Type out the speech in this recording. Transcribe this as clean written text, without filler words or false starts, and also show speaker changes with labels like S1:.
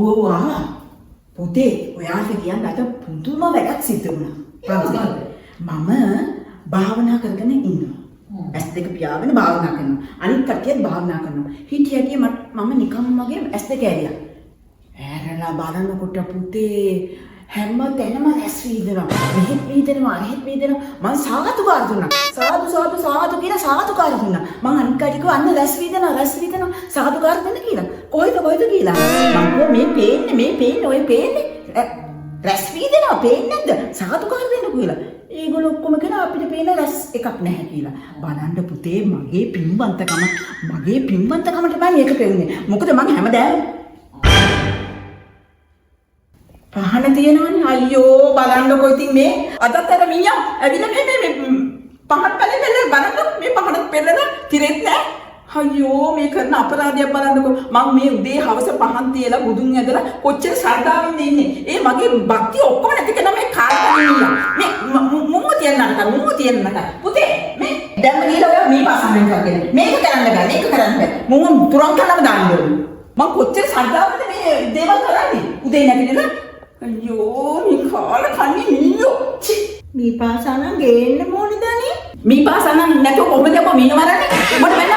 S1: ඔව් ආවා. පුතේ ඔයාට කියන්න අද පුදුම වැඩක් සිද්ධ වුණා. මම භාවනා කරගෙන ඉන්නවා. ඇස් දෙක පියාගෙන භාවනා කරනවා. අනිත් කට්ටියත් භාවනා කරනවා. හිටියදී මම නිකම්ම මගේ ඇස් දෙක ඇරියා. ඇරලා බලනකොට පුතේ හැම තැනම රැස් වීදෙනවා. මෙහෙත් වීදෙනවා, එහෙත් වීදෙනවා. මම සාතුකාර දුන්නා. සාදු කියලා සාතුකාර දුන්නා. මම අනිත් කට්ටිය කිව්වා අන්න රැස් වීදෙනවා. සාතුකාර දෙන්න කියලා. කොයිද කියලා. මම කිව්වා මේ පේන්නේ ඔය පේන්නේ. රැස් වීදෙනවා පේන්නේ නැද්ද? සාතුකාර දෙන්න කියලා. ඒගොල්ලෝ ඔක්කොම කියනවා අපිට පේන රැස් එකක් නැහැ කියලා. බලන්න පුතේ මගේ පින්වන්තකමට බෑ මේක පෙන්නේ. මොකද මම හැමදාම පහන තියෙනවනේ. අයියෝ බලන්නකො ඉතින් මේ අදත් අර මීයා ඇවිල්ලා මේ පහන් පැලේ බලන්න මේ පහන පෙරලා තිරෙත් නෑ. අයියෝ මේ කරන අපරාධයක් බලන්නකො. මම මේ උදේ හවස පහන් තියලා බුදුන් ඇදලා කොච්චර ශ්‍රද්ධාවෙන්ද ඉන්නේ. ඒ මගේ භක්තිය ඔක්කොම නැති කෙනා මේ කාර්යයෙන් ඉන්නවා. මේ මුංග තියන්නට පුතේ මේ දැම්ම ගිහලා ඔයා මේ පාසෙන් කරගෙන මේක කරන්න බෑ. මුංග තුරන් කරනම දාන්න ඕනේ. මම කොච්චර ශ්‍රද්ධාවෙන්ද මේ දේවල් කරන්නේ. උදේ නැගිටිලා අයියෝ මේ කාල කන්නේ නියෝ. මේ පාසන ගේන්න ඕනේ දනේ. මේ පාසන නැතුව කොහොමද අප මිනවරන්නේ. උඹට වෙන